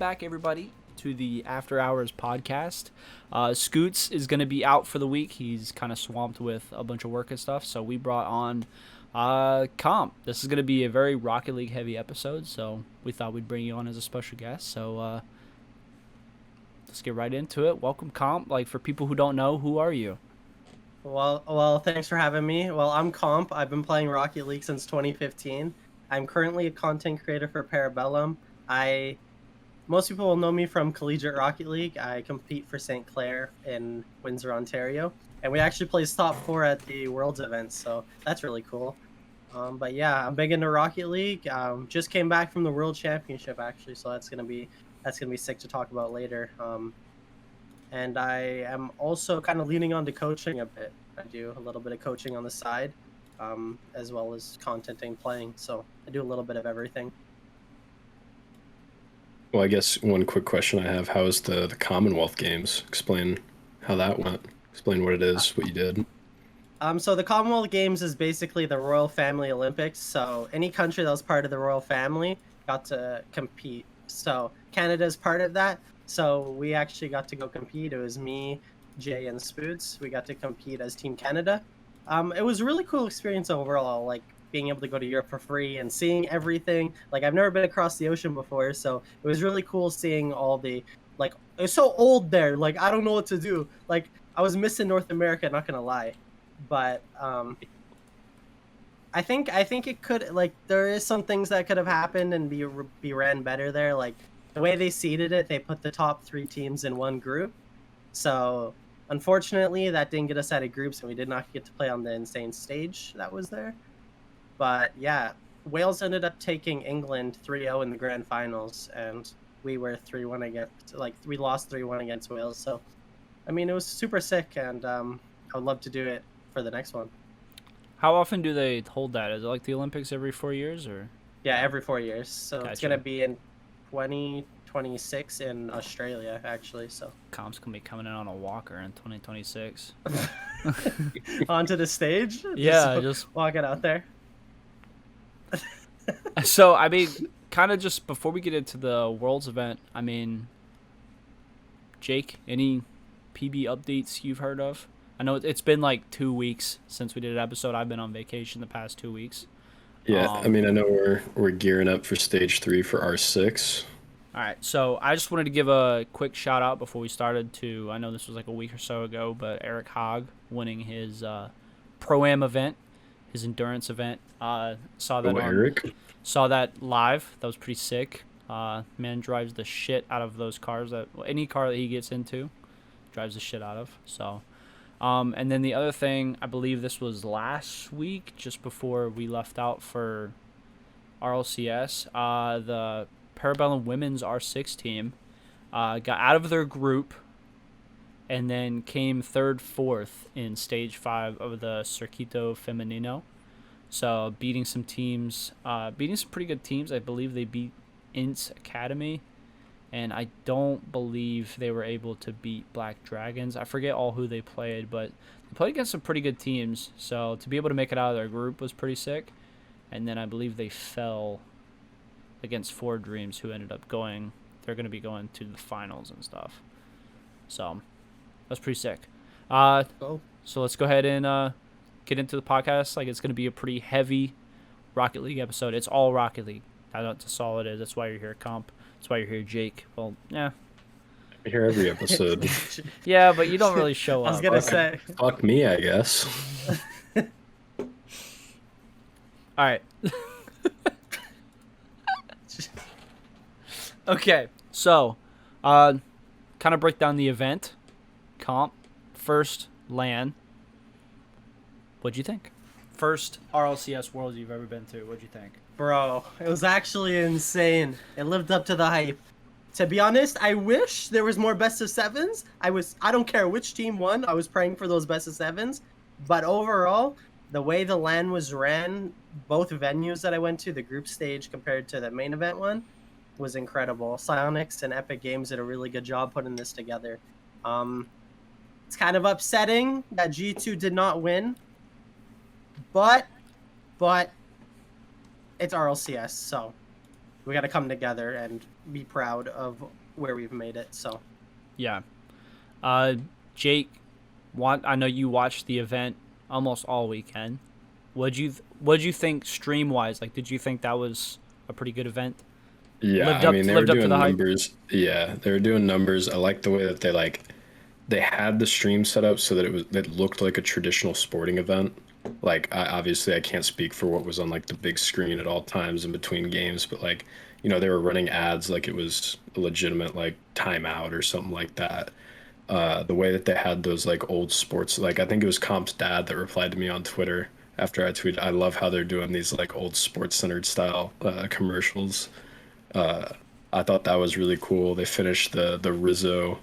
back, everybody, to the After Hours podcast. Scoots is going to be out for the week. He's kind of swamped with a bunch of work and stuff, so we brought on Comp. This is going to be a very Rocket League heavy episode, so we thought we'd bring you on as a special guest. So let's get right into it. Welcome, Comp. Like, for people who don't know, who are you? Well, thanks for having me. Well, I'm Comp. I've been playing Rocket League since 2015. I'm currently a content creator for Parabellum. Most people will know me from Collegiate Rocket League. I compete for St. Clair in Windsor, Ontario, and we actually placed top 4 at the Worlds event, so that's really cool. But yeah, I'm big into Rocket League. Just came back from the World Championship actually, so that's gonna be sick to talk about later. And I am also kind of leaning on to coaching a bit. I do a little bit of coaching on the side, as well as contenting, playing. So I do a little bit of everything. Well, I guess one quick question I have, how is the Commonwealth Games? Explain how that went. Explain what it is, what you did. So the Commonwealth Games is basically the Royal Family Olympics. So any country that was part of the Royal Family got to compete. So Canada is part of that. So we actually got to go compete. It was me, Jay, and Spoots. We got to compete as Team Canada. It was a really cool experience overall, like being able to go to Europe for free and seeing everything. Like, I've never been across the ocean before, so it was really cool seeing all the, like, it's so old there. Like, I don't know what to do. Like, I was missing North America, not gonna lie. But I think it could, like, there is some things that could have happened and be ran better there. Like, the way they seeded it, they put the top 3 teams in one group. So unfortunately, that didn't get us out of groups, and we did not get to play on the insane stage that was there. But yeah, Wales ended up taking England 3-0 in the grand finals, and we were 3-1 against, like, we lost 3-1 against Wales. So, I mean, it was super sick, and I would love to do it for the next one. How often do they hold that? Is it like the Olympics every 4 years, or? Yeah, every 4 years. So Gotcha. It's going to be in 2026 in Australia, actually. So Comp's going to be coming in on a walker in 2026. Onto the stage? Yeah, just walking out there. So, I mean, kind of just before we get into the Worlds event, I mean, Jake, any PB updates you've heard of? I know it's been like 2 weeks since we did an episode. I've been on vacation the past 2 weeks. Yeah, I mean, I know we're gearing up for stage 3 for R6. All right, so I just wanted to give a quick shout out before we started to, I know this was like a week or so ago, but Eric Hogg winning his Pro-Am event, his endurance event. Saw that live. That was pretty sick. Man drives the shit out of those cars. Any car that he gets into, drives the shit out of. So, and then the other thing, I believe this was last week, just before we left out for RLCS. The Parabellum Women's R6 team got out of their group and then came 3rd, 4th in Stage 5 of the Circuito Femenino. So beating some teams, beating some pretty good teams. I believe they beat Ints Academy, and I don't believe they were able to beat Black Dragons. I forget all who they played, but they played against some pretty good teams. So to be able to make it out of their group was pretty sick. And then I believe they fell against 4 Dreams, who ended up going. They're going to be going to the finals and stuff. So that's pretty sick. So let's go ahead and get into the podcast. Like, it's going to be a pretty heavy Rocket League episode. It's all Rocket League. That's all it is. That's why you're here, Comp. That's why you're here, Jake. Well, yeah. I'm here every episode. Yeah, but you don't really show up. I was going to say. Fuck me, I guess. All right. Okay, so kind of break down the event. Comp, first LAN. What'd you think? First RLCS Worlds you've ever been to. What'd you think? Bro, it was actually insane. It lived up to the hype. To be honest, I wish there was more best of 7s. I don't care which team won. I was praying for those best of 7s. But overall, the way the LAN was ran, both venues that I went to, the group stage compared to the main event one, was incredible. Psyonix and Epic Games did a really good job putting this together. It's kind of upsetting that G2 did not win, but it's RLCS, so we got to come together and be proud of where we've made it. So Yeah. Jake, I know you watched the event almost all weekend. What'd you think stream wise? Like, did you think that was a pretty good event? Yeah, Lived I up mean, they were lived up to the doing hype. numbers. Yeah, they were doing numbers. I like the way that they had the stream set up so that it looked like a traditional sporting event. Like, obviously, I can't speak for what was on like the big screen at all times in between games, but like, they were running ads like it was a legitimate like timeout or something like that. The way that they had those like old sports, like I think it was Comp's dad that replied to me on Twitter after I tweeted, I love how they're doing these like old sports centered style commercials. I thought that was really cool. They finished the Rizzo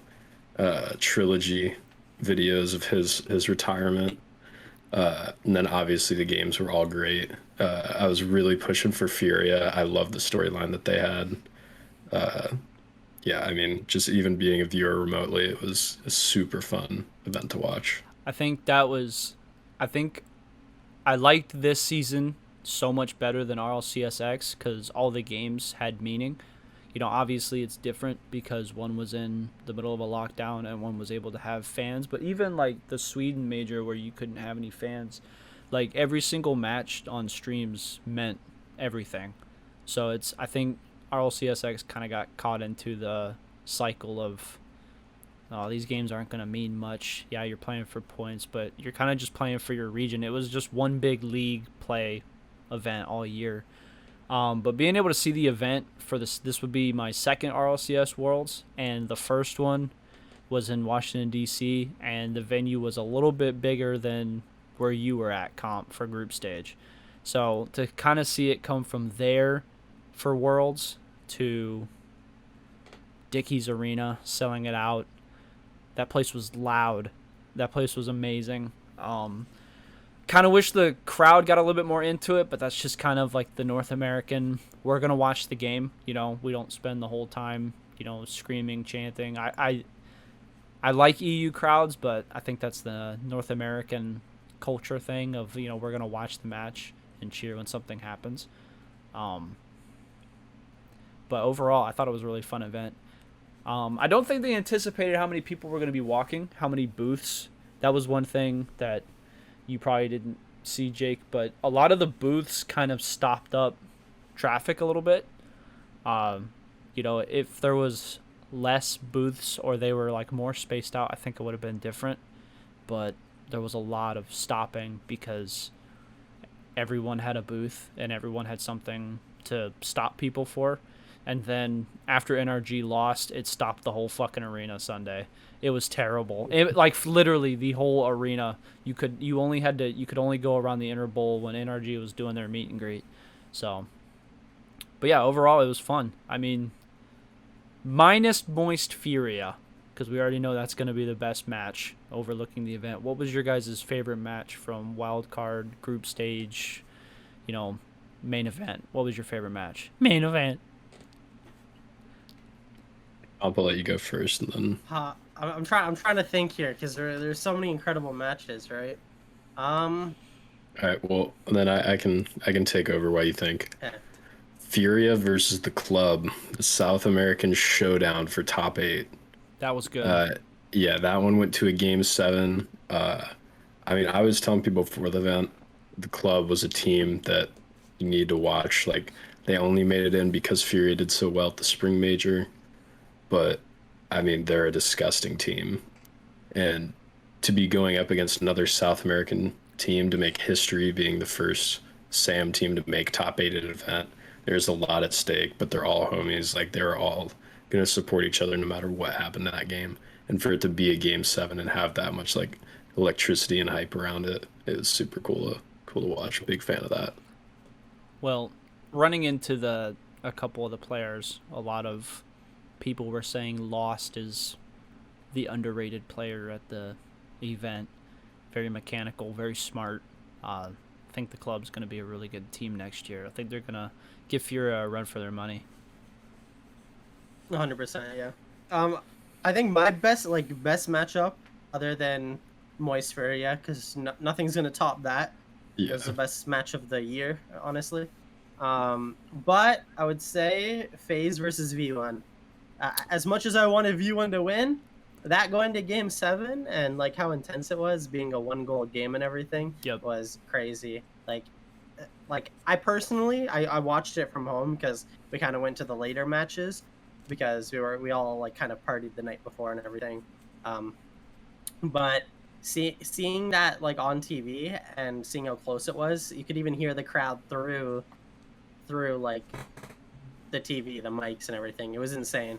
trilogy videos of his retirement, and then obviously the games were all great. I was really pushing for Furia. I love the storyline that they had. Yeah, I mean, just even being a viewer remotely, it was a super fun event to watch. I think that was. I think I liked this season so much better than RLCSX because all the games had meaning. Obviously it's different because one was in the middle of a lockdown and one was able to have fans. But even like the Sweden major where you couldn't have any fans, like every single match on streams meant everything. So I think RLCSX kind of got caught into the cycle of, oh, these games aren't going to mean much. Yeah, you're playing for points, but you're kind of just playing for your region. It was just one big league play event all year. But being able to see the event for this would be my second RLCS Worlds, and the first one was in Washington, D.C., and the venue was a little bit bigger than where you were at, Comp, for group stage. So to kind of see it come from there for Worlds to Dickey's Arena, selling it out, that place was loud. That place was amazing. Kind of wish the crowd got a little bit more into it, but that's just kind of like the North American. We're gonna watch the game. We don't spend the whole time, screaming, chanting. I like EU crowds, but I think that's the North American culture thing of we're gonna watch the match and cheer when something happens. But overall, I thought it was a really fun event. I don't think they anticipated how many people were gonna be walking, how many booths. That was one thing that you probably didn't see, Jake, but a lot of the booths kind of stopped up traffic a little bit. If there was less booths or they were like more spaced out, I think it would have been different. But there was a lot of stopping because everyone had a booth and everyone had something to stop people for. And then after NRG lost, it stopped the whole fucking arena Sunday. It was terrible. Like literally the whole arena. You could only go around the inner bowl when NRG was doing their meet and greet. So, but yeah, overall it was fun. I mean, minus Moist Furia, because we already know that's going to be the best match overlooking the event. What was your guys' favorite match from wild card, group stage, main event? What was your favorite match? Main event. I'll let you go first, and then I'm trying to think here because there's so many incredible matches, right? all right. Well, then I can take over while you think. Okay. Furia versus the Club, the South American showdown for top 8. That was good. Yeah, that one went to a game 7. I mean, I was telling people before the event, the Club was a team that you need to watch. Like, they only made it in because Furia did so well at the Spring Major. But, I mean, they're a disgusting team. And to be going up against another South American team to make history, being the first SAM team to make top 8 at an event, there's a lot at stake, but they're all homies. Like, they're all going to support each other no matter what happened in that game. And for it to be a game 7 and have that much, like, electricity and hype around it, it was super cool to watch. Big fan of that. Well, running into a couple of the players, a lot of people were saying Lost is the underrated player at the event. Very mechanical, very smart. I think the Club's going to be a really good team next year. I think they're going to give Furia a run for their money. 100%, yeah. I think my best matchup, other than Moist Furia, because nothing's gonna top that. Yeah. It was the best match of the year, honestly. But I would say FaZe versus V1. As much as I wanted V1 to win, that going to game 7 and like how intense it was, being a 1-goal game and everything, Yep. was crazy. Like I personally, I watched it from home because we kind of went to the later matches because we all like kind of partied the night before and everything. But seeing that like on TV and seeing how close it was, you could even hear the crowd through like the TV, the mics and everything. It was insane.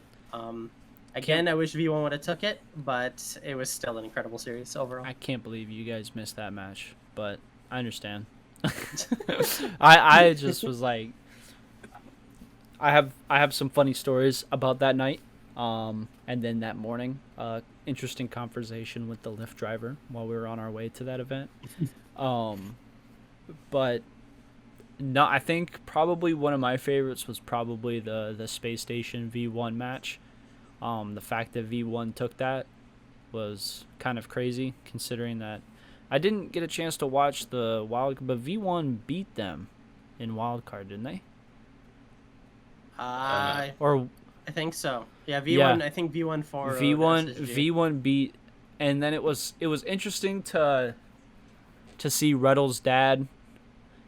Again, I wish V1 would have took it, but it was still an incredible series overall. I can't believe you guys missed that match, but I understand. I just was like, I have some funny stories about that night, and then that morning, interesting conversation with the Lyft driver while we were on our way to that event. But no, I think probably one of my favorites was probably the Space Station V1 match. The fact that V1 took that was kind of crazy, considering that I didn't get a chance to watch the wild, but V1 beat them in wildcard, didn't they? Or I think so. Yeah, V1. Yeah. I think V1 for V1 beat, and then it was interesting to see Reddle's dad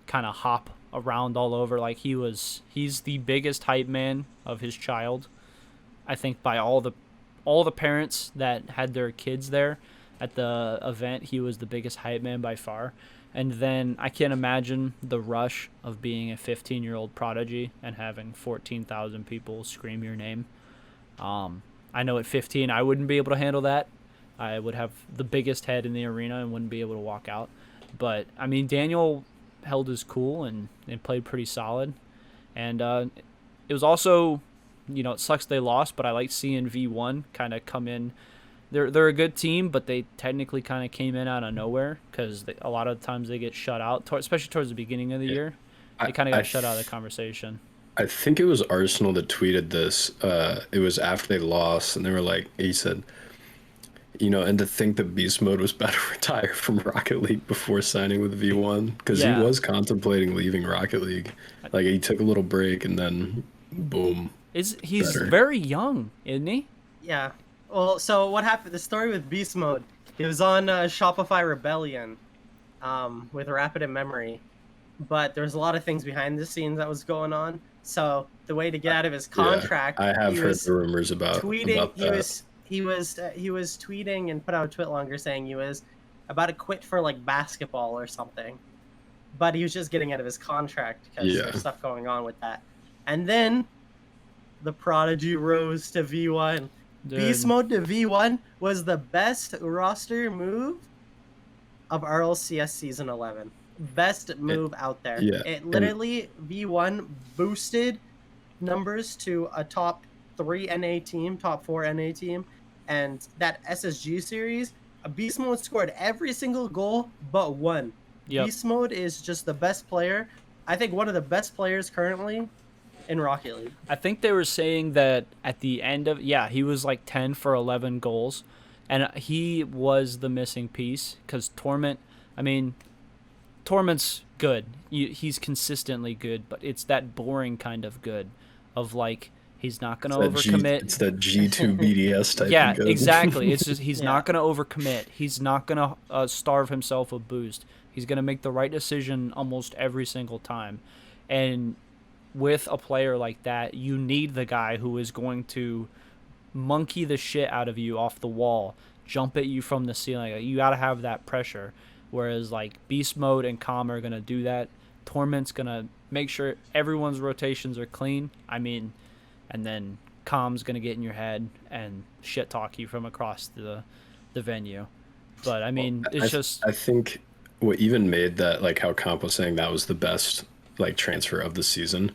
kind of hop around all over, like he's the biggest hype man of his child. I think by all the parents that had their kids there at the event, he was the biggest hype man by far. And then I can't imagine the rush of being a 15-year-old prodigy and having 14,000 people scream your name. I know at 15 I wouldn't be able to handle that. I would have the biggest head in the arena and wouldn't be able to walk out. But I mean, Daniel held his cool and played pretty solid. And it was also, it sucks they lost, but I like seeing V1 kind of come in. They're a good team, but they technically kind of came in out of nowhere because a lot of times they get shut out, especially towards the beginning of the year. They kind of got shut out of the conversation. I think it was Arsenal that tweeted this. It was after they lost, and they were like, he said, and to think that Beast Mode was about to retire from Rocket League before signing with V1, because he was contemplating leaving Rocket League. Like, he took a little break, and then, boom. He's very young, isn't he? Yeah. Well, so what happened? The story with Beast Mode, it was on Shopify Rebellion with Rapid in Memory, but there was a lot of things behind the scenes that was going on. So the way to get out of his contract, I have heard the rumors about tweeting. About that. He was tweeting and put out a tweet longer saying he was about to quit for like basketball or something, but he was just getting out of his contract because there's stuff going on with that. And then the prodigy rose to V1. Dude. Beast Mode to V1 was the best roster move of RLCS Season 11. Best move out there. Yeah. It literally, V1 boosted numbers to a top 3 NA team, top 4 NA team. And that SSG series, Beast Mode scored every single goal but one. Yep. Beast Mode is just the best player. I think one of the best players currently in Rocket League. I think they were saying that at the end of he was like 10 for 11 goals, and he was the missing piece because Torment's good. He's consistently good, but it's that boring kind of good of like he's not going to overcommit. It's that G2 BDS type yeah, of good. Exactly. It's just he's not going to overcommit. He's not going to starve himself a boost. He's going to make the right decision almost every single time. And with a player like that, you need the guy who is going to monkey the shit out of you off the wall, jump at you from the ceiling. You got to have that pressure. Whereas like Beast Mode and Calm are going to do that. Torment's going to make sure everyone's rotations are clean. And then Calm's going to get in your head and shit talk you from across the venue. But I think what even made that, like how Comp was saying that was the best like transfer of the season.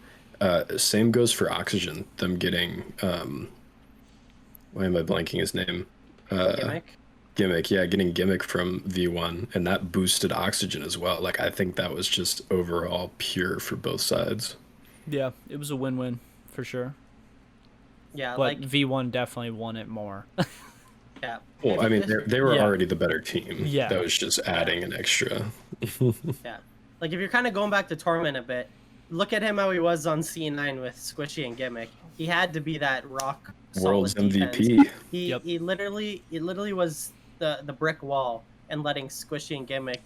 Same goes for Oxygen. Them getting why am I blanking his name? Gimmick, yeah, getting Gimmick from V1, and that boosted Oxygen as well. Like I think that was just overall pure for both sides. Yeah, it was a win-win for sure. Yeah, but V1 definitely won it more. Yeah. Well, they were already the better team. Yeah. That was just adding an extra. Yeah. Like if you're kind of going back to Torment a bit, look at him how he was on C9 with Squishy and Gimmick. He had to be that rock World's solid defense. MVP. Yep. He literally was the brick wall and letting Squishy and Gimmick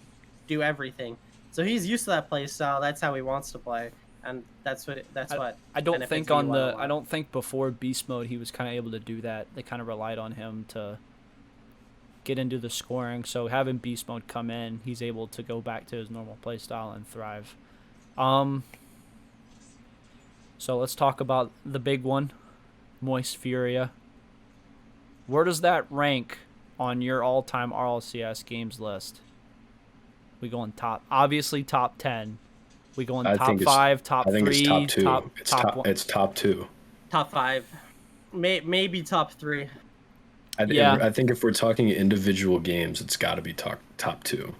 do everything. So he's used to that play style. That's how he wants to play, and that's what I don't benefits think me on one the on one. I don't think before beast mode he was kind of able to do that. They kind of relied on him to get into the scoring. So having beast mode come in, he's able to go back to his normal play style and thrive. So let's talk about the big one, Moist Furia. Where does that rank on your all-time RLCS games list? We going obviously top 10. We going I top think it's- 5, top 3, I think it's top 2. top 1. It's top 2. Top 5, maybe top 3. Yeah. I think if we're talking individual games, it's got to be top 2.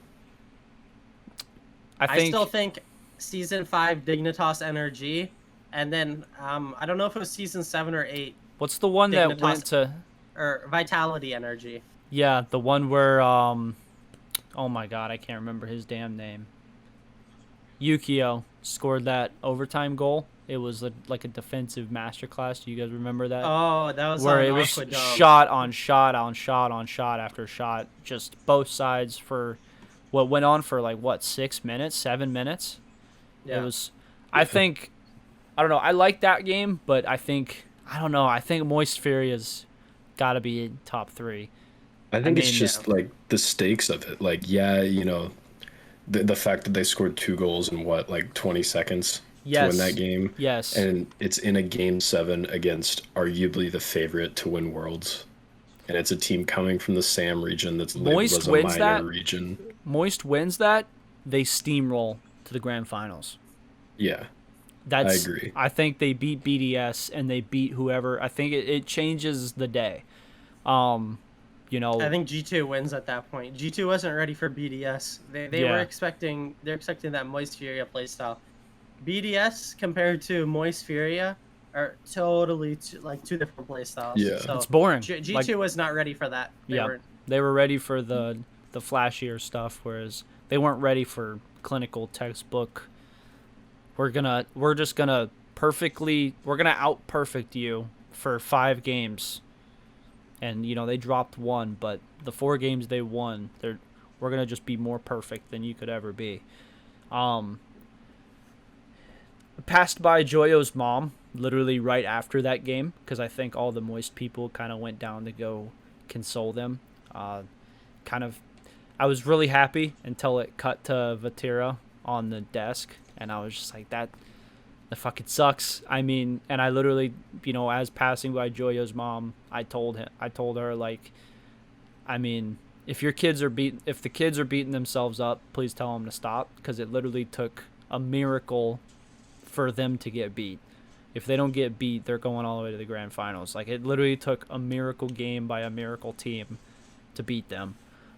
I still think season 5 Dignitas NRG, and then I don't know if it was season 7 or 8 what's the one that Dignitas- went to? or Vitality NRG. Yeah, the one where oh my god, I can't remember his damn name. Yukio scored that overtime goal. It was like a defensive masterclass. Do you guys remember that? Oh, that was Where on it was Aquadome. shot on shot on shot on shot after shot, just both sides for what went on for like what 6 minutes, 7 minutes. Yeah. It was. I think. I don't know. I like that game, but I think I don't know. I think Moist Furia's got to be in top 3. I think it's mean, just like the stakes of it. Like, yeah, you know, the fact that they scored 2 goals in what, like 20 seconds to Yes. win that game. Yes. And it's in a game 7 against arguably the favorite to win Worlds. And it's a team coming from the SAM region that's labeled Moist as a wins minor that? region. Moist wins that, they steamroll to the grand finals. Yeah. That's, I agree. I think they beat BDS and they beat whoever. I think it changes the day. You know, I think G2 wins at that point. G2 wasn't ready for BDS. They Yeah. were expecting that Moist Furia playstyle. BDS compared to Moist Furia are totally two different playstyles. Yeah. So it's boring. G2 Like, was not ready for that. Yeah. They were ready for the flashier stuff, whereas they weren't ready for clinical textbook. We're just gonna out perfect you for 5 games. And you know, they dropped 1, but the 4 games they won, we're gonna just be more perfect than you could ever be. Passed by Joyo's mom literally right after that game, because I think all the Moist people kind of went down to go console them. I was really happy until it cut to Vatira on the desk, and I was just like, that fucking sucks. I mean, and I literally, you know, as passing by Joyo's mom, I told her, like, I mean, if the kids are beating themselves up, please tell them to stop, because it literally took a miracle for them to get beat. If they don't get beat, they're going all the way to the grand finals. Like, it literally took a miracle game by a miracle team to beat them.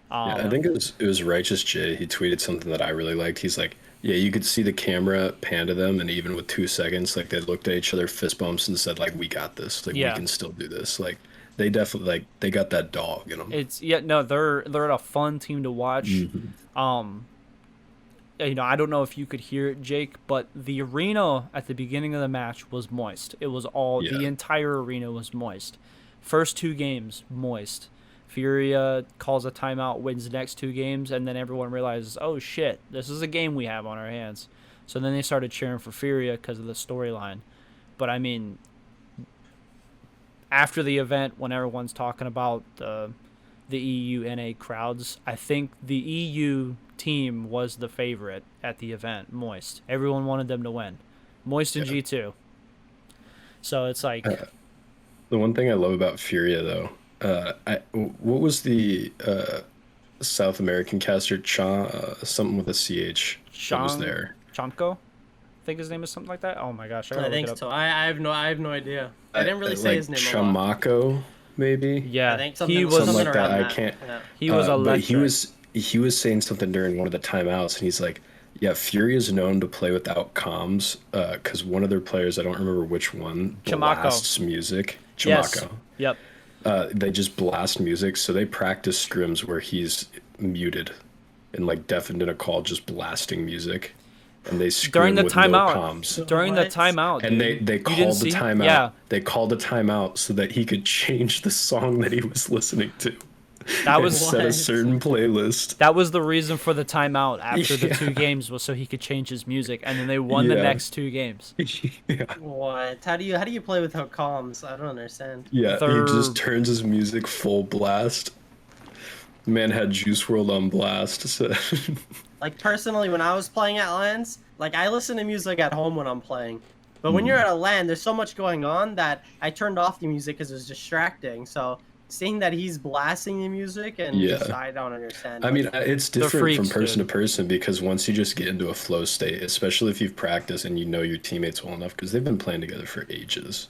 Yeah, I think it was Righteous J. He tweeted something that I really liked. He's like, yeah, you could see the camera pan to them, and even with 2 seconds, like, they looked at each other, fist bumps, and said, like, we got this. Like, Yeah. we can still do this. Like, they definitely, like, they got that dog in them. They're a fun team to watch. Mm-hmm. You know, I don't know if you could hear it, Jake, but the arena at the beginning of the match was moist. It was the entire arena was moist. First 2 games, moist. Furia calls a timeout, wins the next 2 games, and then everyone realizes, oh shit, this is a game we have on our hands. So then they started cheering for Furia because of the storyline. But I mean, after the event, when everyone's talking about the EU NA crowds, I think the EU team was the favorite at the event, Moist. Everyone wanted them to win. Moist and G2. So it's like... The one thing I love about Furia, though, what was the South American caster, something with a CH that was there? Chomko? I think his name is something like that. Oh my gosh, I gotta I look think it up. so. I have no idea. I didn't really say his name a lot. Chamako, maybe? Yeah, I think he was something like that. around I can't. Yeah. he was But electric. he was saying something during one of the timeouts, and he's like, yeah, Fury is known to play without comms, because one of their players, I don't remember which one, Chamako. blasts music. Yes. Chamako. Yep. They just blast music, so they practice scrims where he's muted and like deafened in a call, just blasting music. and they scream During the with timeout. no comms. During the What? timeout, And dude. they You didn't called the see? timeout. Yeah, They called a timeout so that he could change the song that he was listening to. that And was set a What? certain playlist. that was the reason for the timeout after the Yeah. 2 games was so he could change his music, and then they won the Yeah. next 2 games. Yeah. What? How do you play without comms? I don't understand. Yeah, he They're just turns his music full blast. Man had Juice World on blast. So. Like personally, when I was playing at LANs, like I listen to music at home when I'm playing. But when you're at a LAN, there's so much going on that I turned off the music because it was distracting. So seeing that he's blasting the music and Yeah. just, I don't understand. I mean, it's different freaks, from person dude. to person because once you just get into a flow state, especially if you've practiced and you know your teammates well enough, because they've been playing together for ages.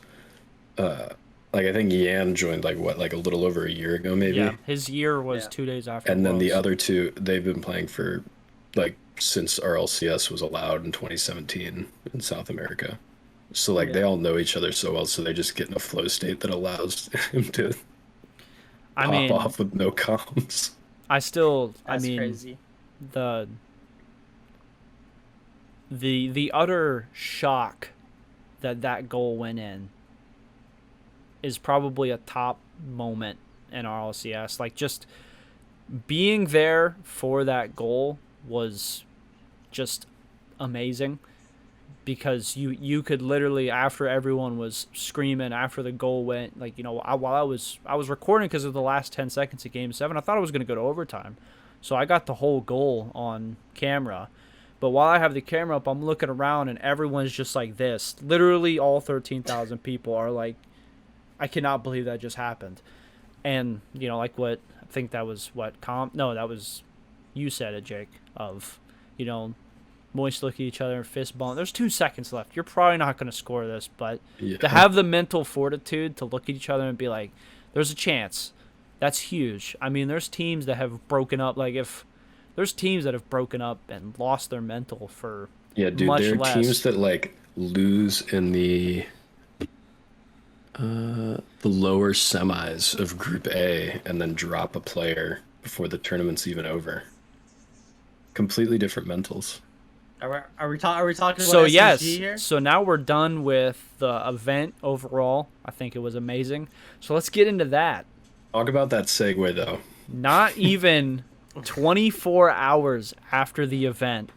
Like I think Yan joined like a little over a year ago, maybe. yeah, his year was Yeah. 2 days after. And then the Worlds. other two, they've been playing for like since RLCS was allowed in 2017 in South America. So like they Yeah. all know each other so well, so they just get in a flow state that allows him to I pop mean, off with no comms. I That's mean, crazy. the utter shock that goal went in is probably a top moment in RLCS. Like just being there for that goal was just amazing because you could literally, after everyone was screaming after the goal went, like, you know, while I was recording because of the last 10 seconds of game 7, I thought it was going to go to overtime, so I got the whole goal on camera. But while I have the camera up, I'm looking around and everyone's just like this. Literally all 13,000 people are like, I cannot believe that just happened. And, you know, like what, I think that was what, that was, you said it, Jake, of, you know, moist look at each other and fist bump. There's 2 seconds left. You're probably not going to score this, but Yeah. to have the mental fortitude to look at each other and be like, there's a chance. That's huge. I mean, there's teams that have broken up. Like, if there's teams that have broken up and lost their mental for Yeah, dude, much there are less. teams that like lose in the lower semis of Group A and then drop a player before the tournament's even over. Completely different mentals. Are we talking about So SSG yes, here? so now we're done with the event overall. I think it was amazing. So let's get into that. Talk about that segue though. Not even 24 hours after the event,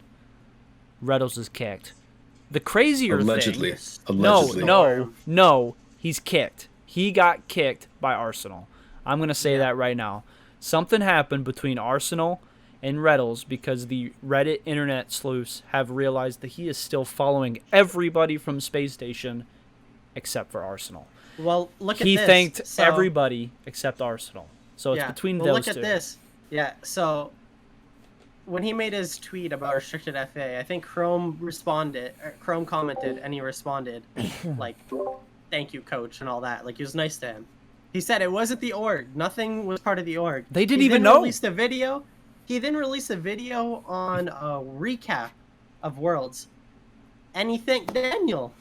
Reddles is kicked. The crazier Allegedly. thing... Allegedly. No, he's kicked. He got kicked by Arsenal. I'm going to say that right now. Something happened between Arsenal and Reddles because the Reddit internet sleuths have realized that he is still following everybody from Space Station except for Arsenal. Well, look at He this. thanked So- everybody except Arsenal. So it's between well, those look two. at this. Yeah, so when he made his tweet about restricted FA, I think Chrome commented, and he responded, like, thank you, coach, and all that. Like, he was nice to him. He said it wasn't the org. Nothing was part of the org. They didn't He even then know. Released a video. He then released a video on a recap of Worlds, and he thanked Daniel.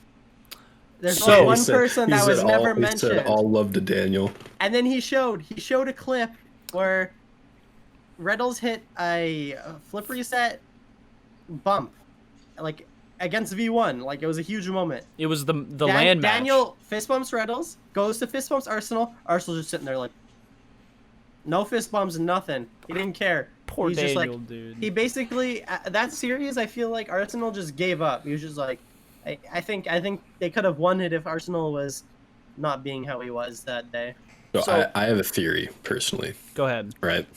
There's So- only He one said- person he that was said never He said mentioned. all love to Daniel. And then he showed a clip where Reddles hit a flip reset bump, like against V1. Like it was a huge moment. It was the land match. Daniel fist bumps Reddles, goes to fist bumps Arsenal. Arsenal's just sitting there like, no fist bumps, nothing. He didn't care. Poor He's Daniel, just like, dude. he basically that series. I feel like Arsenal just gave up. He was just like, I think they could have won it if Arsenal was not being how he was that day. So I have a theory personally, Go ahead. right?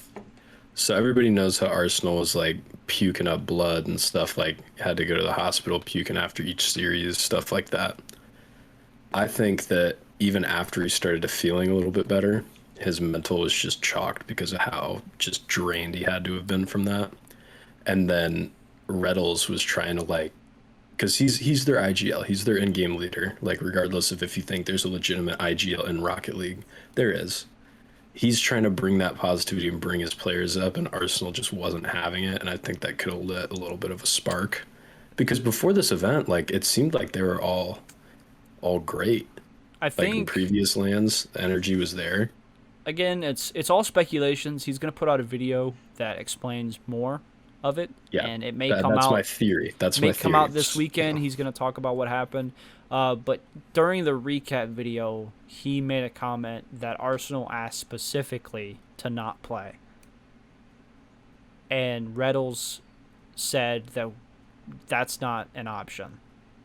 So everybody knows how Arsenal was like puking up blood and stuff, like had to go to the hospital puking after each series, stuff like that. I think that even after he started to feeling a little bit better, his mental was just chalked because of how just drained he had to have been from that. And then Reddles was trying to like, because he's their IGL, he's their in-game leader. Like regardless of if you think there's a legitimate IGL in Rocket League, there is. He's trying to bring that positivity and bring his players up, and Arsenal just wasn't having it. And I think that could have lit a little bit of a spark, because before this event, like it seemed like they were all great. I Like in think previous lands, the energy was there. again, it's all speculations. He's gonna put out a video that explains more of it, Yeah, and it may come that's out. my theory. That's May my come theory. out this weekend. He's going to talk about what happened. But during the recap video, he made a comment that Arsenal asked specifically to not play. And Reddles said that that's not an option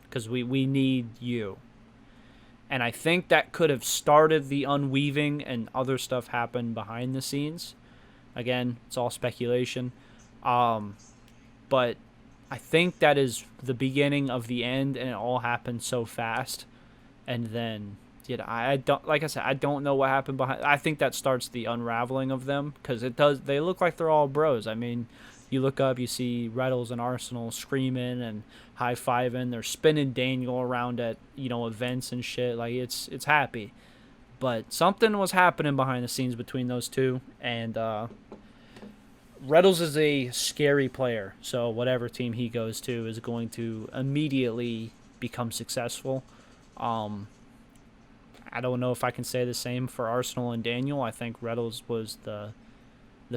because we need you. And I think that could have started the unweaving, and other stuff happened behind the scenes. Again, it's all speculation. But I think that is the beginning of the end, and it all happened so fast. And then, I don't, like I said, I don't know what happened behind. I think that starts the unraveling of them, because it does. They look like they're all bros. I mean, you look up, you see Reddles and Arsenal screaming and high fiving. They're spinning Daniel around at events and shit. Like it's happy, but something was happening behind the scenes between those two, and Reddles is a scary player, so whatever team he goes to is going to immediately become successful. I don't know if I can say the same for Arsenal and Daniel. I think Reddles was the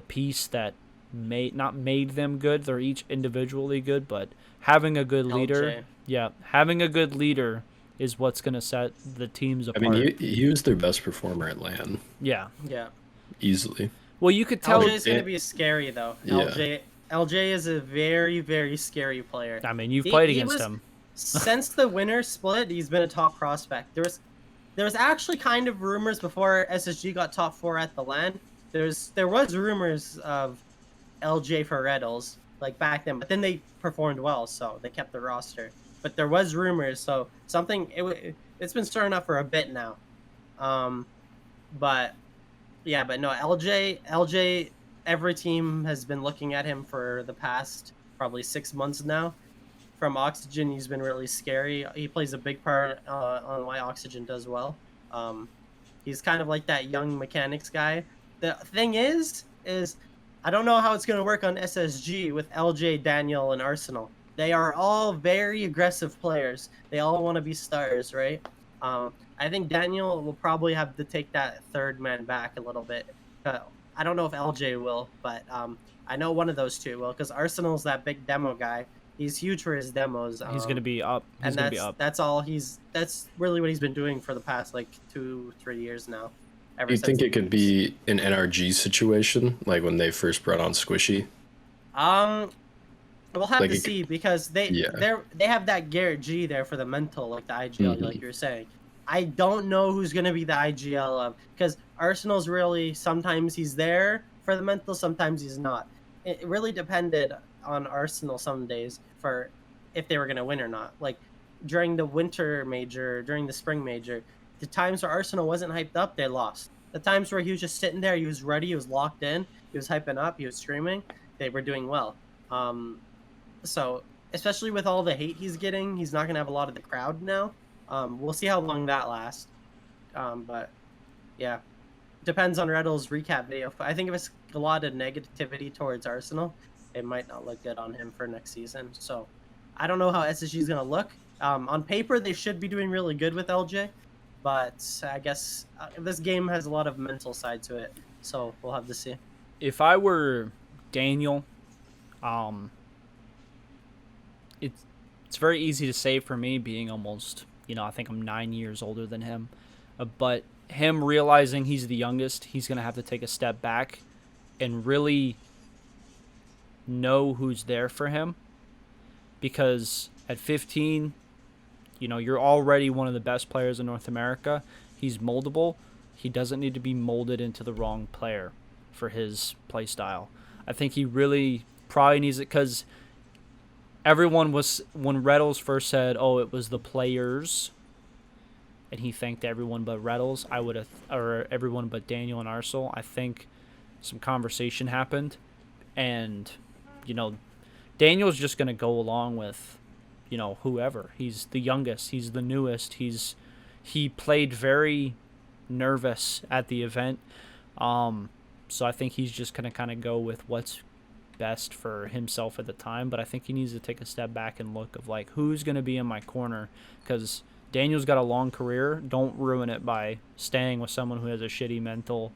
piece that not made them good. They're each individually good, but having a good leader, having a good leader is what's going to set the teams apart. I mean, he was their best performer at LAN. Yeah. Easily. Well, you could tell. LJ is going to be scary, though. Yeah. LJ is a very, very scary player. I mean, you've played against him. Since the winner split, he's been a top prospect. There was actually kind of rumors before SSG got top 4 at the LAN. There was rumors of LJ for Reddles, like back then, but then they performed well, so they kept the roster. But there was rumors, so it's been stirring up for a bit now. But no, LJ, every team has been looking at him for the past probably 6 months now. From Oxygen, he's been really scary. He plays a big part on why Oxygen does well. He's kind of like that young mechanics guy. The thing is I don't know how it's going to work on SSG with LJ, Daniel, and Arsenal. They are all very aggressive players. They all want to be stars, right? I think Daniel will probably have to take that third man back a little bit. I don't know if LJ will, but I know one of those two will, because Arsenal's that big demo guy. He's huge for his demos. He's going to be up. That's really what he's been doing for the past 2-3 years now. Do you think it could be an NRG situation, like when they first brought on Squishy? We'll have to see, because they have that Garrett G there for the mental, like the IGL, like you were saying. I don't know who's going to be the IGL of, because Arsenal's really, sometimes he's there for the mental, sometimes he's not. It really depended on Arsenal some days for if they were going to win or not. Like during the winter major, during the spring major, the times where Arsenal wasn't hyped up, they lost. The times where he was just sitting there, he was ready, he was locked in, he was hyping up, he was streaming, they were doing well. So especially with all the hate he's getting, he's not going to have a lot of the crowd now. We'll see how long that lasts. But yeah, depends on Reddle's recap video. I think if it's a lot of negativity towards Arsenal, it might not look good on him for next season. So I don't know how SSG is going to look. On paper, they should be doing really good with LJ, but I guess this game has a lot of mental side to it. So we'll have to see. If I were Daniel, it's very easy to say for me, being almost, I think I'm 9 years older than him. But him realizing he's the youngest, he's going to have to take a step back and really know who's there for him. Because at 15, you're already one of the best players in North America. He's moldable. He doesn't need to be molded into the wrong player for his play style. I think he really probably needs it, because everyone was, when Reddles first said, it was the players, and he thanked everyone but Reddles, or everyone but Daniel and Arsenal, I think some conversation happened, and, Daniel's just going to go along with, whoever. He's the youngest, he's the newest, he played very nervous at the event, so I think he's just going to kind of go with what's best for himself at the time. But I think he needs to take a step back and look of who's going to be in my corner, because Daniel's got a long career. Don't ruin it by staying with someone who has a shitty mental.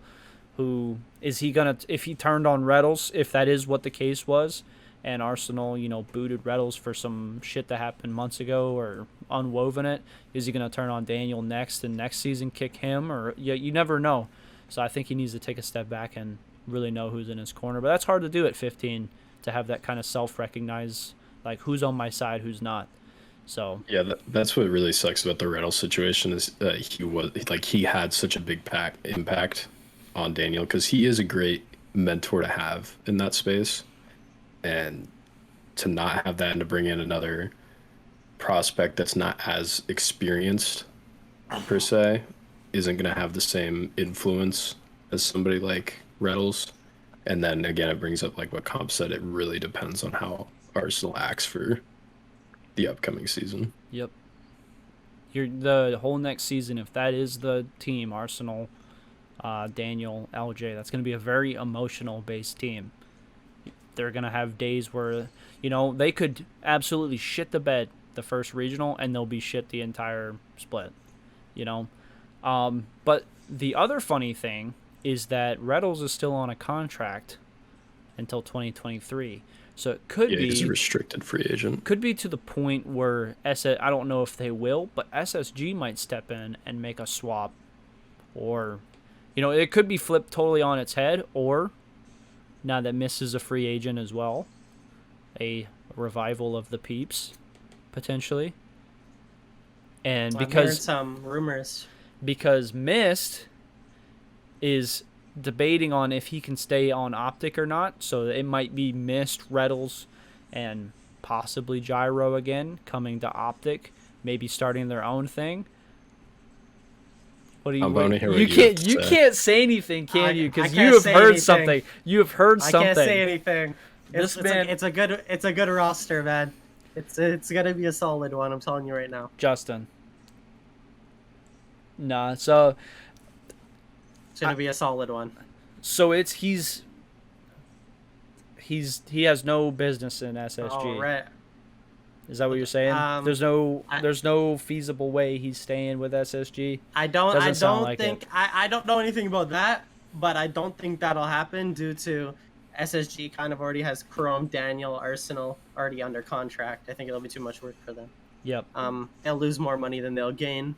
Who is he gonna, if he turned on Reddles, if that is what the case was, and Arsenal, booted Reddles for some shit that happened months ago or unwoven it, is he going to turn on Daniel next and next season kick him? Or you never know. So I think he needs to take a step back and really know who's in his corner. But that's hard to do at 15, to have that kind of self-recognize, like who's on my side, who's not. So yeah, that's what really sucks about the Reynolds situation is he had such a big impact on Daniel, because he is a great mentor to have in that space, and to not have that and to bring in another prospect that's not as experienced per se isn't going to have the same influence as somebody like Reynolds. And then again, it brings up like what Comp said, it really depends on how Arsenal acts for the upcoming season. Yep. The whole next season, if that is the team, Arsenal, Daniel, LJ, that's going to be a very emotional-based team. They're going to have days where, they could absolutely shit the bed the first regional, and they'll be shit the entire split, But the other funny thing is that Reddles is still on a contract until 2023. So it could be he's a restricted free agent. Could be to the point where I don't know if they will, but SSG might step in and make a swap, or it could be flipped totally on its head. Or now that Miss is a free agent as well, a revival of the Peeps potentially. And I've heard some rumors, because Mist is debating on if he can stay on Optic or not, so it might be Mist, Reddles, and possibly Gyro again coming to Optic, maybe starting their own thing. What do you can't say anything, can you? Because you have heard something. You have heard something. I can't say anything. It's a good roster, man. It's gonna be a solid one. I'm telling you right now. Justin. Nah, so it's gonna be a solid one. So he has no business in SSG. Oh, right. Is that what you're saying? There's no feasible way he's staying with SSG. I don't know anything about that, but I don't think that'll happen due to SSG kind of already has Chrome, Daniel, Arsenal already under contract. I think it'll be too much work for them. Yep. They'll lose more money than they'll gain,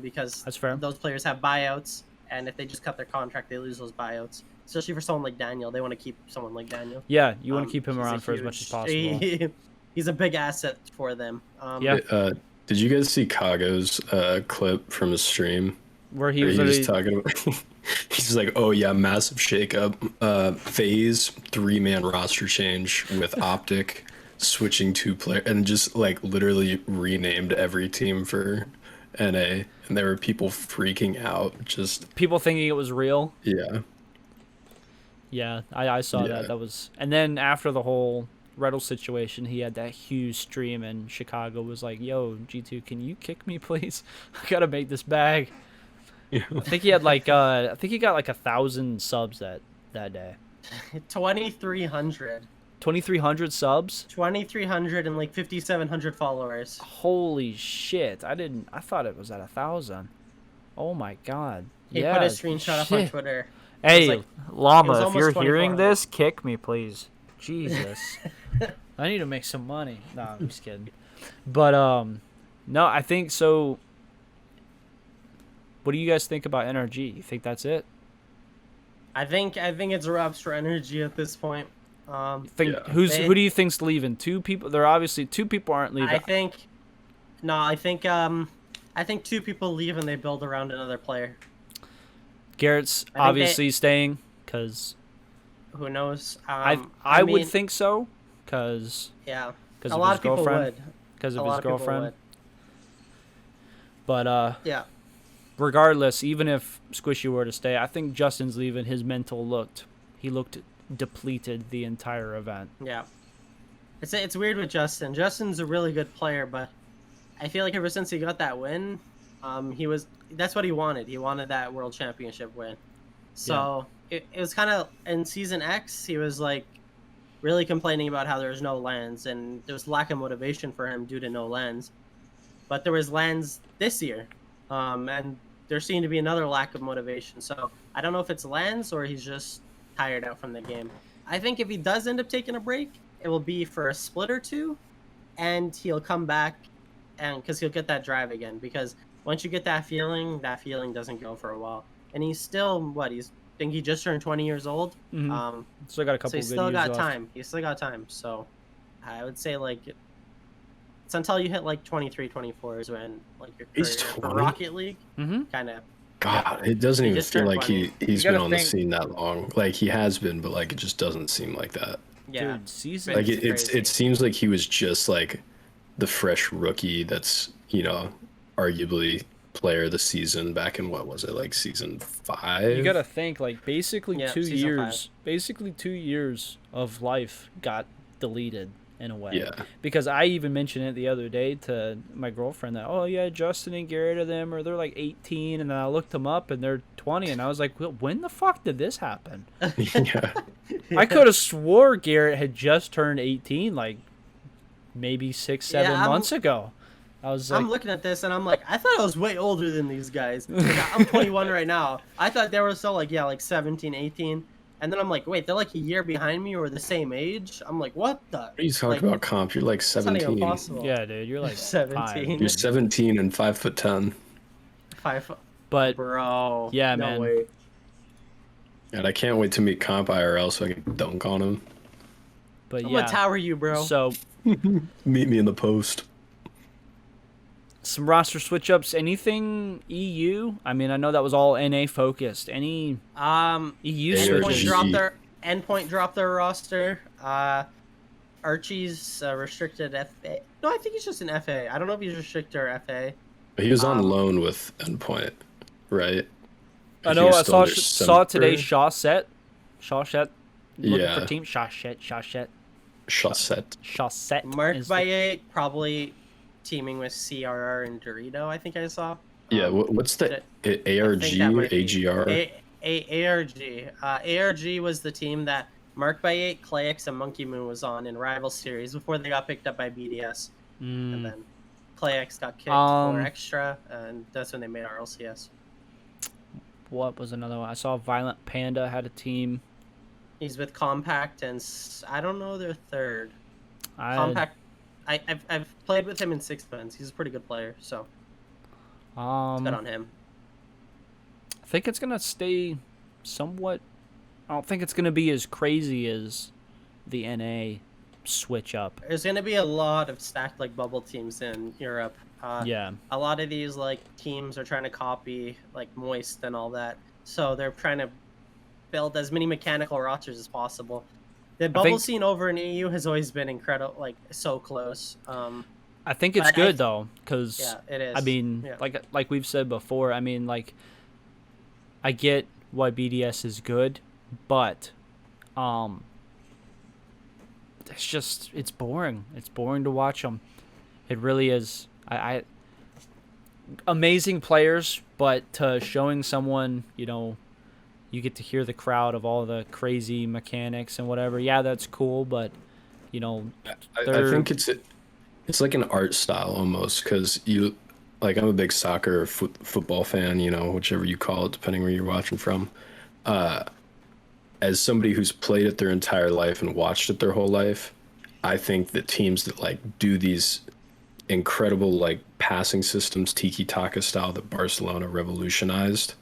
because that's fair. Those players have buyouts, and if they just cut their contract, they lose those buyouts. Especially for someone like Daniel, they want to keep someone like Daniel. Yeah, you want to keep him around for as much as possible. He's a big asset for them. Yeah. Did you guys see Kago's clip from his stream? Where he was talking about... He's like, oh yeah, massive shakeup. Phase 3-man roster change with Optic switching 2 players, and just like literally renamed every team for NA, and there were people freaking out. Just people thinking it was real. Yeah. Yeah, I saw that. That was, and then after the whole Reddle situation, he had that huge stream, and Chicago was like, "Yo, G2, can you kick me, please? I gotta make this bag." Yeah. I think he had like I think he got like 1,000 subs that day. 2,300. 2,300 subs. 2,300 and like 5,700 followers. Holy shit! I thought it was at 1,000. Oh my god. He put a screenshot up on Twitter. Hey, Llama, if you're hearing this, kick me, please. Jesus. I need to make some money. No, I'm just kidding. But, no, I think so. What do you guys think about NRG? You think that's it? I think it's wraps for NRG at this point. Who do you think's leaving? 2 people? There are obviously 2 people aren't leaving. I think 2 people leave and they build around another player. Garrett's obviously staying, because who knows? I would think so, because a of lot his of people girlfriend. would. Because of his girlfriend. But yeah. Regardless, even if Squishy were to stay, I think Justin's leaving. His mental looked depleted the entire event. Yeah. It's weird with Justin. Justin's a really good player, but I feel like ever since he got that win, that's what he wanted. He wanted that World Championship win. So it was kind of in Season X, he was like really complaining about how there was no lands, and there was lack of motivation for him due to no lands. But there was lands this year, and there seemed to be another lack of motivation. So I don't know if it's lands or he's just tired out from the game. I think if he does end up taking a break, it will be for a split or two, and he'll come back, and because he'll get that drive again. Because once you get that feeling doesn't go for a while. And he's still I think he just turned 20 years old. Mm-hmm. Still got a couple. So he's good still years got left. time. He's still got time. So I would say like it's until you hit like 23, 24 is when like your He's career for 20? Rocket League Mm-hmm. kind of. God, it doesn't even just feel turned like 20. he's You been gotta on the think- scene that long. Like he has been, but like it just doesn't seem like that. Yeah. Dude, season. Like It's crazy. it seems like he was just like the fresh rookie that's, arguably player of the season back in what was it, like season 5? You gotta think like basically Yeah, 2 season years. Basically 2 years of life got deleted in a way. Yeah. Because I even mentioned it the other day to my girlfriend that, oh yeah, Justin and Garrett are them, or they're like 18, and then I looked them up and they're 20, and I was like, well, when the fuck did this happen? Yeah. I could have swore Garrett had just turned 18, like maybe 6-7 Yeah, months ago. I was like, I'm looking at this and I'm like, I thought I was way older than these guys. Like, I'm 21 right now. I thought they were still like 17, 18. And then I'm like, wait, they're like a year behind me or the same age? I'm like, what the? What are you talking Like, about, comp? You're like It's not even 17. possible. yeah, dude, you're like 17. You're 17 and 5'10". 5, But bro. Yeah, no man. Way. And I can't wait to meet comp IRL so I can dunk on him. but I'm yeah. gonna tower you, bro. So Meet me in the post. some roster switch ups. Anything EU? I mean, I know that was all NA focused. Any EU ARG. switches? Endpoint dropped their roster. Archie's restricted FA. No, I think he's just an FA. I don't know if he's restricted or FA. He was on loan with Endpoint, right? I He know. was I still saw under saw today. center. Shawset. Looking Yeah. for team. Shawset. Shawset. Mark is by the- 8, probably teaming with CRR and Dorito, I think I saw. Yeah, what's the ARG, I think that might be- AGR? ARG. ARG was the team that Mark by 8, Clayx, and Monkey Moon was on in Rival Series before they got picked up by BDS. And then Clayx got kicked for extra, and that's when they made RLCS. What was another one? I saw Violent Panda had a team. He's with Compact, and I don't know their third. I Compact. I've played with him in Sixpence. He's a pretty good player, so good on him. I think it's gonna stay somewhat. I don't think it's gonna be as crazy as the NA switch up. There's gonna be a lot of stacked like bubble teams in Europe. Yeah. A lot of these like teams are trying to copy like Moist and all that, so they're trying to build as many mechanical rosters as possible. The bubble scene over in EU has always been incredible, like so close. I think it's But good though, because Yeah, it is. I mean, Yeah. like we've said before. I mean, like I get why BDS is good, but it's boring. It's boring to watch them. It really is. I amazing players, but to showing someone, you get to hear the crowd of all the crazy mechanics and whatever. Yeah, that's cool, but I think it's like an art style almost, because I'm a big soccer football fan, whichever you call it, depending where you're watching from. As somebody who's played it their entire life and watched it their whole life, I think that teams that like do these incredible like passing systems, tiki-taka style, that Barcelona revolutionized,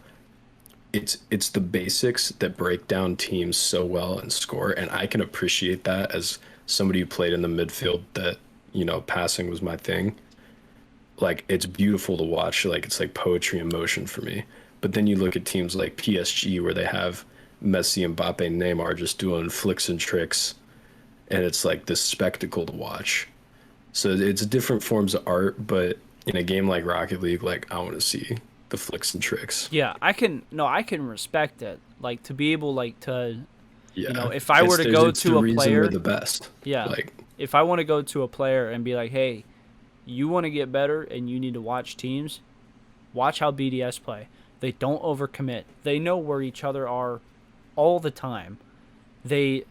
it's the basics that break down teams so well and score, and I can appreciate that as somebody who played in the midfield that, passing was my thing. Like, it's beautiful to watch. Like, it's like poetry in motion for me. But then you look at teams like PSG where they have Messi, Mbappe, Neymar just doing flicks and tricks, and it's like this spectacle to watch. So it's different forms of art, but in a game like Rocket League, like, I want to see the flicks and tricks. Yeah, I can respect it. Like, to be able to Yeah. if I were to go it's to the a reason player, we're the best. yeah, Like, if I want to go to a player and be like, hey, you want to get better and you need to watch teams, watch how BDS play. They don't overcommit. They know where each other are all the time. They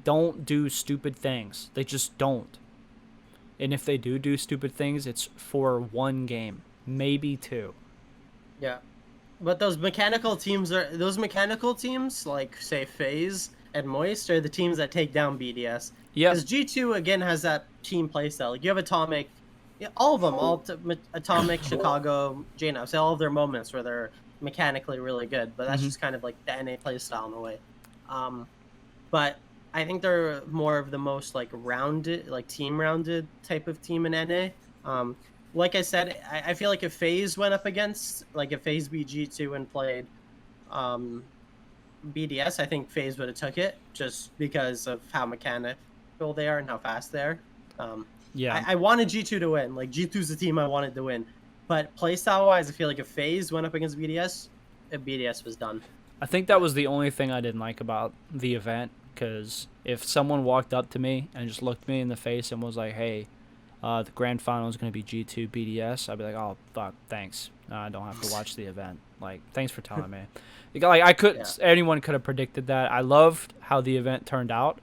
don't do stupid things. They just don't. And if they do stupid things, it's for one game, maybe two. Yeah, but those mechanical teams, like say FaZe and Moist are the teams that take down BDS. Yep. Because G2 again has that team playstyle. Like you have Atomic, yeah, all of them, Atomic, Chicago, JNAP, all of their moments where they're mechanically really good, but that's just kind of like the NA playstyle in a way. But I think they're more of the most like rounded, like team rounded type of team in NA. Like I said, I feel like if FaZe went up against, like if FaZe beat G2 and played BDS, I think FaZe would have took it just because of how mechanical they are and how fast they are. Yeah. I wanted G2 to win. Like G2's the team I wanted to win. But playstyle wise, I feel like if FaZe went up against BDS, BDS was done. I think that was the only thing I didn't like about the event, because if someone walked up to me and just looked me in the face and was like, hey, the grand final is going to be G2 BDS, I'd be like, oh, fuck, thanks. I don't have to watch the event. Like, thanks for telling me. Like, I could, anyone could have predicted that. I loved how the event turned out,